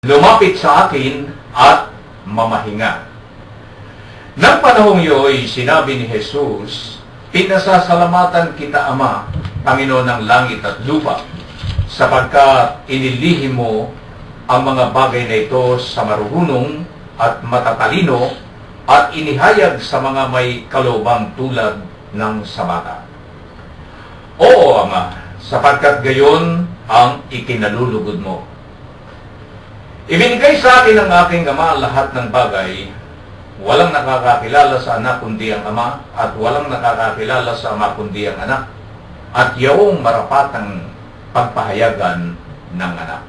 Lumapit sa akin at mamahinga. Nang panahong iyo'y sinabi ni Jesus, "Pinasasalamatan kita, Ama, Panginoon ng langit at lupa, sapagkat inilihim mo ang mga bagay na ito sa marurunong at matatalino at inihayag sa mga may kaloobang tulad ng sabata." Oo, Ama, sapagkat gayon ang ikinalulugod mo. Ibinigay sa akin ng aking Ama lahat ng bagay. Walang nakakakilala sa anak kundi ang Ama, at walang nakakakilala sa Ama kundi ang anak, at yawong marapatang pagpahayagan ng anak.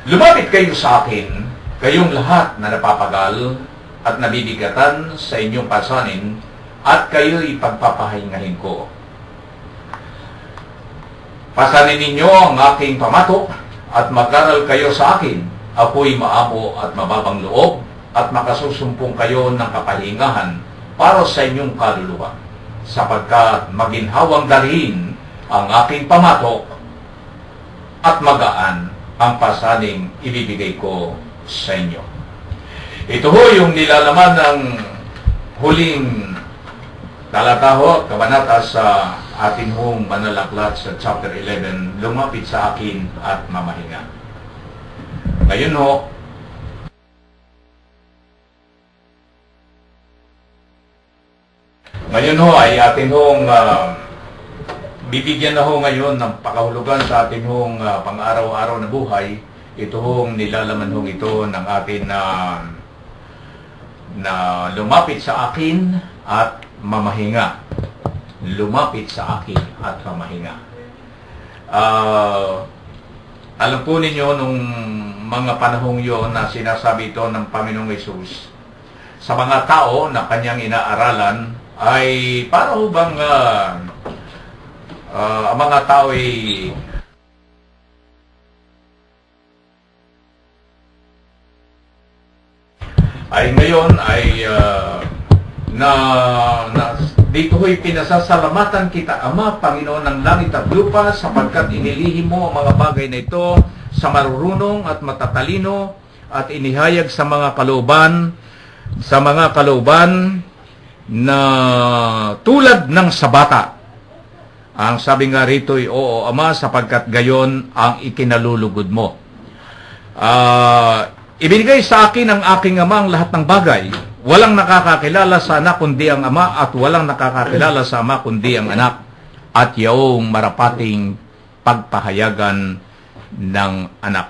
Lumapit kayo sa akin, kayong lahat na napapagal at nabibigatan sa inyong pasanin, at kayo'y pagpapahingahin ko. Pasanin ninyo ang aking pamatok, at mag-aral kayo sa akin. Ako'y maamo at mababang loob, at makasusumpong kayo ng kapahingahan para sa inyong kaluluwa, sapagkat maginhawang dalhin ang aking pamatok at magaan ang pasaning ibibigay ko sa inyo. Ito ho yung nilalaman ng huling talata ho, kabanata sa atin hong manalaklat sa chapter 11, lumapit sa akin at mamahinga. Ngayon ho ay atin hong bibigyan na ho ngayon ng pakahulugan sa atin hong pang-araw-araw na buhay. Ito hong nilalaman hong ito ng atin na lumapit sa akin at mamahinga. Lumapit sa akin at mamahinga. Alam po ninyo nung mga panahong yon na sinasabi ito ng Panginoong Hesus sa mga tao na kanyang inaaralan, ay para ho bang ang mga tao ay ngayon ay dito ho'y pinasasalamatan kita, Ama, Panginoon ng langit at lupa, sapagkat inilihim mo ang mga bagay na ito sa marurunong at matatalino, at inihayag sa mga kalooban na tulad ng sabata. Ang sabi nga rito ay, oo, Ama, sapagkat gayon ang ikinalulugod mo. Ibinigay sa akin ng aking Ama ang lahat ng bagay. Walang nakakakilala sa anak kundi ang Ama, at walang nakakakilala sa Ama kundi ang anak, at yaong marapating pagpahayagan ng anak.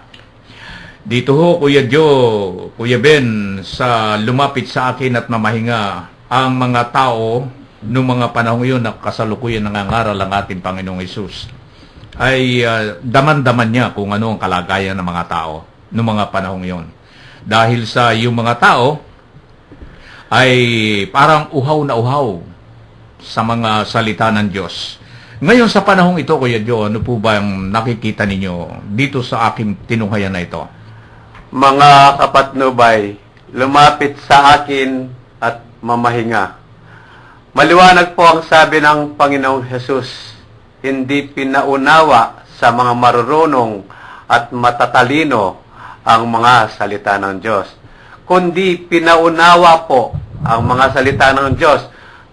Dito ho, Kuya Joe, Kuya Ben, sa lumapit sa akin at mamahinga, ang mga tao noong mga panahon yun na kasalukuyan nangangaral ang ating Panginoong Hesus, ay daman-daman niya kung ano ang kalagayan ng mga tao noong mga panahon yun. Dahil sa yung mga tao ay parang uhaw na uhaw sa mga salita ng Diyos. Ngayon sa panahong ito, Kuya Joe, ano po ba ang nakikita ninyo dito sa aking tinunghayan na ito? Mga kapatnubay, lumapit sa akin at mamahinga. Maliwanag po ang sabi ng Panginoong Hesus, hindi pinaunawa sa mga marurunong at matatalino ang mga salita ng Diyos, kundi pinaunawa po ang mga salita ng Diyos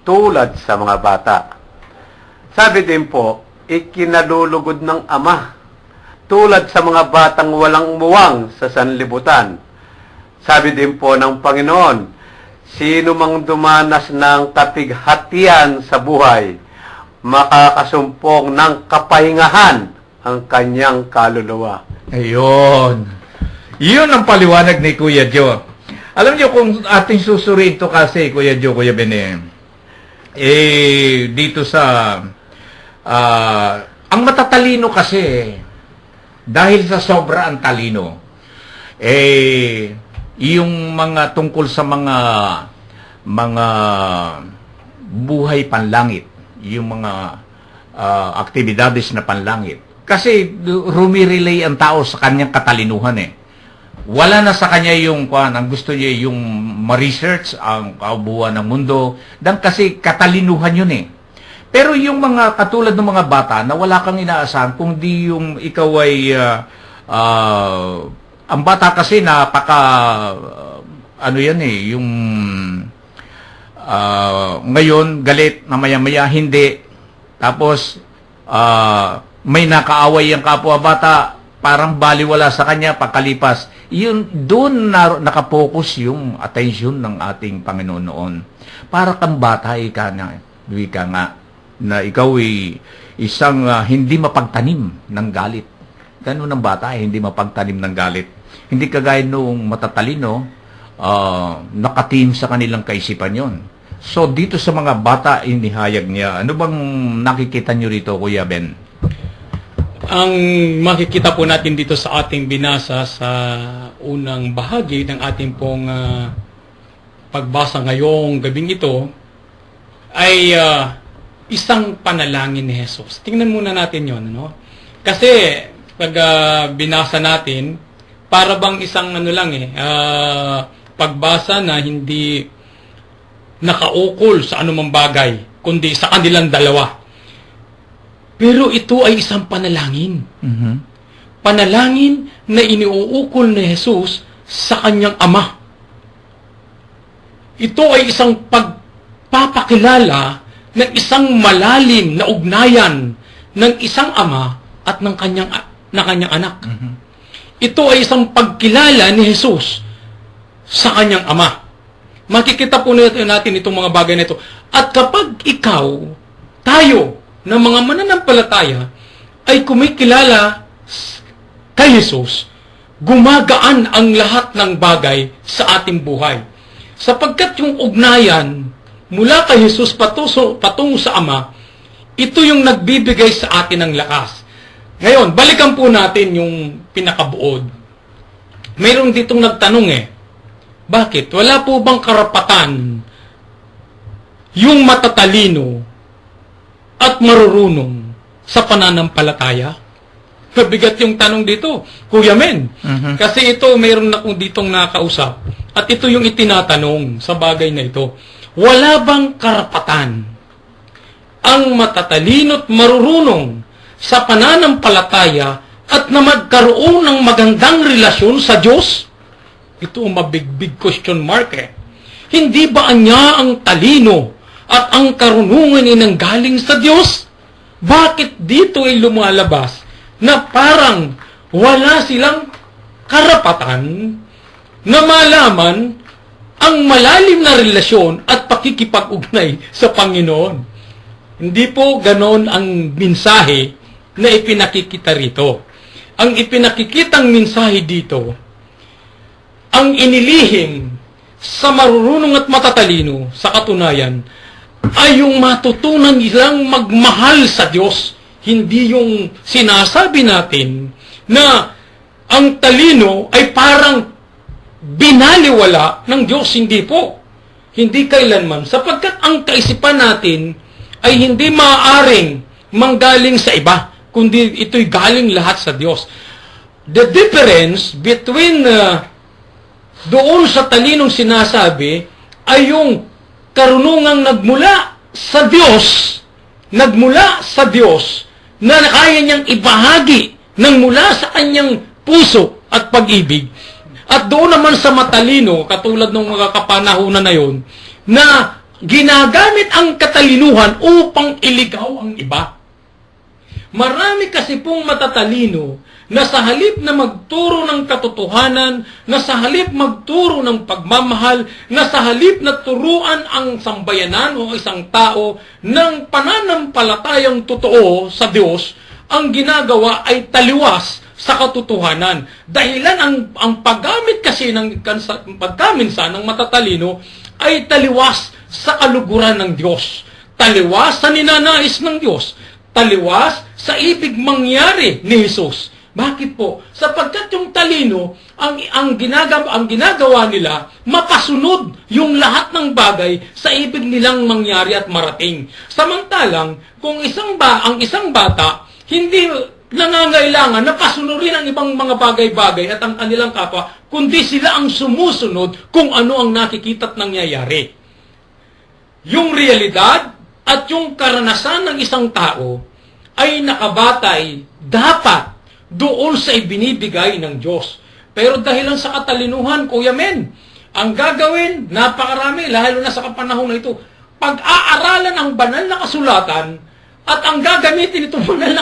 tulad sa mga bata. Sabi din po, ikinalulugod ng Ama, tulad sa mga batang walang muwang sa sanlibutan. Sabi din po ng Panginoon, sino mang dumanas ng kapighatian sa buhay, makakasumpong ng kapahingahan ang kanyang kaluluwa. Ayun. Yun ang paliwanag ni Kuya Joe. Alam niyo kung ating susuriin ito kasi, Kuya Joe, Kuya Bene, dito sa ang matatalino kasi, dahil sa sobra ang talino, yung mga tungkol sa mga buhay panlangit, yung mga aktibidades na panlangit. Kasi rumirelay ang tao sa kanyang katalinuhan Wala na sa kanya yung ang gusto niya yung ma-research ang kaubuan ng mundo, dan kasi katalinuhan yun Pero yung mga katulad ng mga bata na wala kang inaasahan, kung di yung ikaw ay Ang bata kasi napaka, ano yan eh, yung ngayon galit, na maya-maya hindi. Tapos, may nakaaway ang kapwa bata, parang baliwala sa kanya pagkalipas. Yun, doon nakapokus yung atensyon ng ating Panginoon noon. Para kang bata, ika nga, na ikaw ay isang hindi mapagtanim ng galit. Ganun ang bata, hindi mapagtanim ng galit. Hindi kagaya noong matatalino, nakatim sa kanilang kaisipan yon. So, dito sa mga bata, inihayag niya. Ano bang nakikita nyo rito, Kuya Ben? Ang makikita po natin dito sa ating binasa sa unang bahagi ng ating pong pagbasa ngayong gabing ito ay isang panalangin ni Jesus. Tingnan muna natin yon, no? Kasi pag binasa natin, para bang isang pagbasa na hindi nakaukol sa anumang bagay, kundi sa kanilang dalawa. Pero ito ay isang panalangin. Mm-hmm. Panalangin na iniuukol ni Jesus sa kanyang Ama. Ito ay isang pagpapakilala ng isang malalim na ugnayan ng isang ama at ng kanyang anak. Mm-hmm. Ito ay isang pagkilala ni Jesus sa kanyang Ama. Makikita po natin itong mga bagay na ito. At kapag tayo, ng mga mananampalataya, ay kumikilala kay Jesus, gumagaan ang lahat ng bagay sa ating buhay. Sapagkat yung ugnayan mula kay Jesus patungo sa Ama, ito yung nagbibigay sa atin ng lakas. Ngayon, balikan po natin yung pinakabuod. Mayroon ditong nagtanong bakit? Wala po bang karapatan yung matatalino at marurunong sa pananampalataya? Mabigat yung tanong dito, Kuya Men. Mm-hmm. Kasi ito, mayroon na kong ditong nakausap. At ito yung itinatanong sa bagay na ito. Wala bang karapatan ang matatalino at marurunong sa pananampalataya at na magkaroon ng magandang relasyon sa Diyos? Ito ang mabig question mark Hindi ba niya ang talino at ang karunungan ay nanggaling sa Diyos? Bakit dito ay lumalabas na parang wala silang karapatan na malaman ang malalim na relasyon at pakikipag-ugnay sa Panginoon? Hindi po ganon ang mensahe na ipinakikita rito. Ang ipinakikitang mensahe dito, ang inilihim sa marurunong at matatalino sa katunayan ay yung matutunan nilang magmahal sa Diyos. Hindi yung sinasabi natin na ang talino ay parang binaliwala ng Diyos. Hindi po. Hindi kailanman. Sapagkat ang kaisipan natin ay hindi maaaring manggaling sa iba, kundi ito'y galing lahat sa Diyos. The difference between doon sa talinong sinasabi ay yung karunungang nagmula sa Diyos na kaya niyang ibahagi ng mula sa kanyang puso at pag-ibig. At doon naman sa matalino, katulad ng mga kapanahunan na yon, na ginagamit ang katalinuhan upang iligaw ang iba. Marami kasi pong matatalino na sa halip na magturo ng katotohanan, na sa halip magturo ng pagmamahal, na sa halip na turuan ang sambayanan o isang tao ng pananampalatayang totoo sa Diyos, ang ginagawa ay taliwas sa katotohanan. Dahilan ang paggamit kasi ng pagkaminsan ng matatalino ay taliwas sa kaluguran ng Diyos, taliwas sa ninanais ng Diyos, taliwas sa ibig mangyari ni Jesus. Bakit po? Sapagkat yung talino, ang ginagawa nila, mapasunod yung lahat ng bagay sa ibig nilang mangyari at marating. Samantalang, kung ang isang bata, hindi nangangailangan na pasunurin ang ibang mga bagay-bagay at ang kanilang kapwa, kundi sila ang sumusunod kung ano ang nakikita at nangyayari. Yung realidad at yung karanasan ng isang tao ay nakabatay dapat doon sa ibinibigay ng Diyos. Pero dahil lang sa katalinuhan, Kuya Men, ang gagawin, napakarami, lalo na sa kapanahon na ito, pag-aaralan ang banal na kasulatan at ang gagamitin itong banal na